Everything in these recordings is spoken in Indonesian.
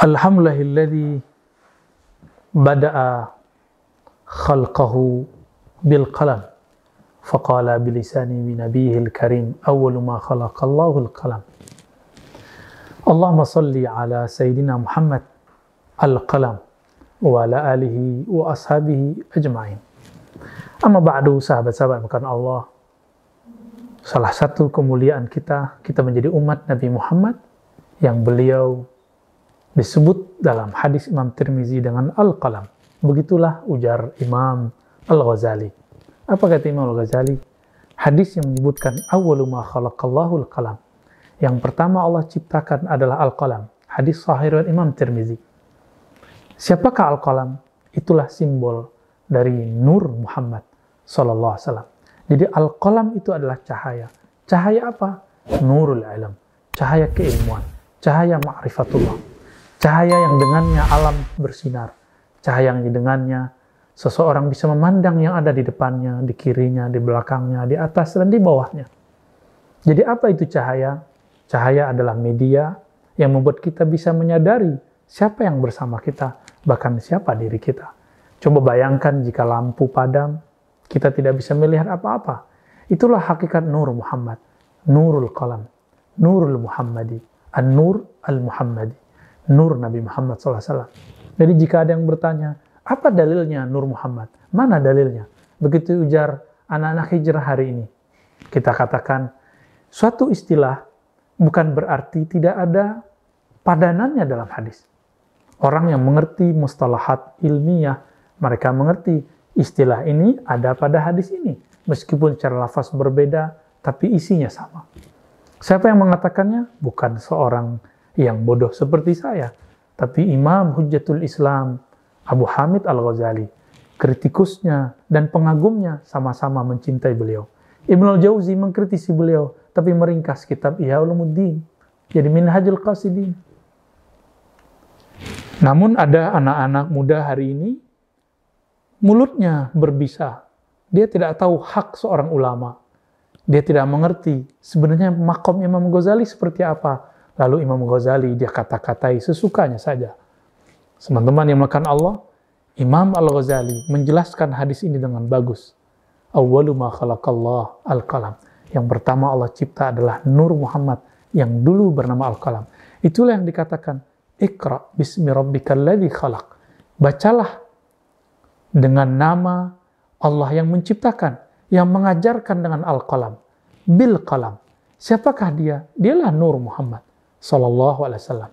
Alhamdulillahilladzi bada'a khalqahu bil qalam faqala bilisani min nabiyil karim awwalu ma khalaqallahu al qalam. Allahumma salli ala sayyidina Muhammad al qalam wa ala alihi wa ashabihi ajma'in. Amma ba'du, sahabat-sahabat bukan Allah. Salah satu kemuliaan kita menjadi umat Nabi Muhammad yang beliau disebut dalam hadis Imam Tirmizi dengan Al-Qalam. Begitulah ujar Imam Al-Ghazali. Apa kata Imam Al-Ghazali? Hadis yang menyebutkan awwalu ma khalaqallahu al-qalam. Yang pertama Allah ciptakan adalah Al-Qalam. Hadis sahih riwayat Imam Tirmizi. Siapakah Al-Qalam? Itulah simbol dari Nur Muhammad sallallahu alaihi wasallam. Jadi Al-Qalam itu adalah cahaya. Cahaya apa? Nurul ilm. Cahaya keilmuan. Cahaya ma'rifatullah. Cahaya yang dengannya alam bersinar. Cahaya yang dengannya seseorang bisa memandang yang ada di depannya, di kirinya, di belakangnya, di atas, dan di bawahnya. Jadi apa itu cahaya? Cahaya adalah media yang membuat kita bisa menyadari siapa yang bersama kita, bahkan siapa diri kita. Coba bayangkan jika lampu padam, kita tidak bisa melihat apa-apa. Itulah hakikat Nur Muhammad. Nurul Qalam. Nurul Muhammadi. An-Nur al-Muhammadi. Nur Nabi Muhammad SAW. Jadi jika ada yang bertanya, apa dalilnya Nur Muhammad? Mana dalilnya? Begitu ujar anak-anak hijrah hari ini. Kita katakan, suatu istilah bukan berarti tidak ada padanannya dalam hadis. Orang yang mengerti mustalahat ilmiah, mereka mengerti istilah ini ada pada hadis ini. Meskipun cara lafaz berbeda, tapi isinya sama. Siapa yang mengatakannya? Bukan seorang yang bodoh seperti saya, tapi Imam Hujjatul Islam Abu Hamid Al-Ghazali, kritikusnya dan pengagumnya sama-sama mencintai beliau. Ibnu Al-Jauzi mengkritisi beliau, tapi meringkas kitab Ihya Ulumuddin, jadi Minhajul Qasidin. Namun ada anak-anak muda hari ini, mulutnya berbisa. Dia tidak tahu hak seorang ulama. Dia tidak mengerti sebenarnya maqam Imam Ghazali seperti apa. Lalu Imam Ghazali dia kata-katai sesukanya saja. Teman-teman yang melakukan Allah, Imam Al-Ghazali menjelaskan hadis ini dengan bagus. Awwalu ma khalaqallah al-qalam. Yang pertama Allah cipta adalah Nur Muhammad yang dulu bernama Al-Qalam. Itulah yang dikatakan, Iqra bismi rabbikal ladzi khalaq. Bacalah dengan nama Allah yang menciptakan, yang mengajarkan dengan Al-Qalam. Bil qalam. Siapakah dia? Dialah Nur Muhammad sallallahu alaihi wasallam.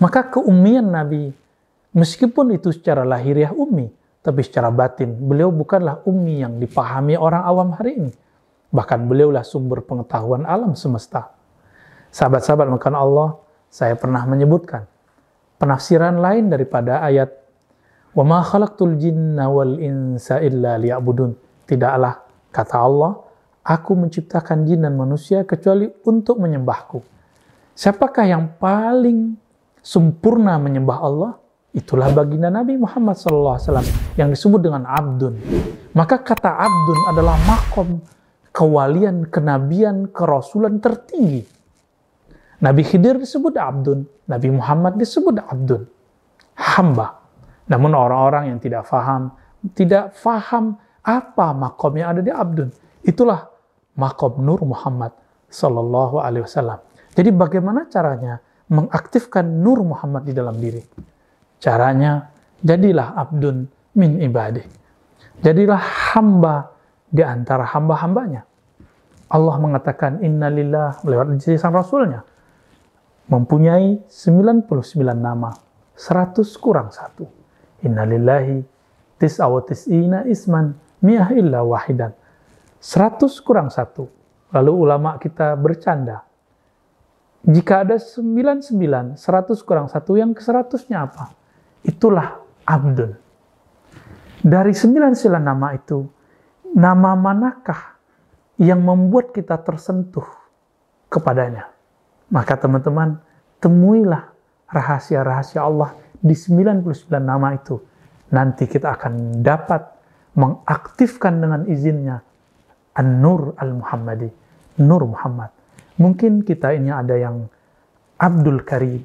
Maka keummian Nabi, meskipun itu secara lahiriah ummi, tapi secara batin beliau bukanlah ummi yang dipahami orang awam hari ini. Bahkan beliaulah sumber pengetahuan alam semesta. Sahabat-sahabat makan Allah, saya pernah menyebutkan penafsiran lain daripada ayat wa ma khalaqtul jinna wal insa illa liya'budun. Tidaklah, kata Allah, aku menciptakan jin dan manusia kecuali untuk menyembahku. Siapakah yang paling sempurna menyembah Allah? Itulah baginda Nabi Muhammad SAW yang disebut dengan abdun. Maka kata abdun adalah makom kewalian, kenabian, kerasulan tertinggi. Nabi Khidir disebut abdun, Nabi Muhammad disebut abdun, hamba. Namun orang-orang yang tidak faham apa makom yang ada di abdun. Itulah makom Nur Muhammad sallallahu alaihi wasallam. Jadi bagaimana caranya mengaktifkan Nur Muhammad di dalam diri? Caranya, jadilah abdun min ibadih. Jadilah hamba di antara hamba-hambanya. Allah mengatakan innalillah lewat lisan Rasulnya mempunyai 99 nama, 100 kurang 1. Innalillahi tis'ina isman mi'ah illa wahidan. 100 kurang 1. Lalu ulama kita bercanda. Jika ada 99, 100 kurang 1, yang ke-100-nya apa? Itulah abdun. Dari 99 nama itu, nama manakah yang membuat kita tersentuh kepadanya? Maka teman-teman, temuilah rahasia-rahasia Allah di 99 nama itu. Nanti kita akan dapat mengaktifkan dengan izinnya An-Nur Al-Muhammadi, Nur Muhammad. Mungkin kita ini ada yang Abdul Karim,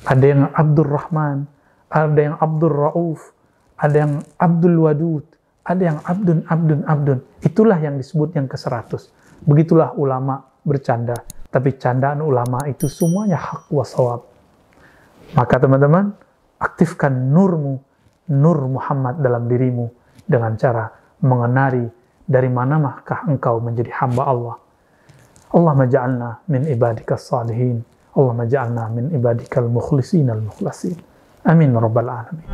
ada yang Abdul Rahman, ada yang Abdul Rauf, ada yang Abdul Wadud, ada yang Abdun. Itulah yang disebut yang ke-100. Begitulah ulama bercanda. Tapi candaan ulama itu semuanya hak wa shawab. Maka teman-teman, aktifkan nurmu, nur Muhammad dalam dirimu dengan cara mengenari dari manakah engkau menjadi hamba Allah. Allahumma ja'alna min ibadikas salihin. Allahumma ja'alna min ibadikal mukhlisin al-mukhlasin. Amin rabbal alamin.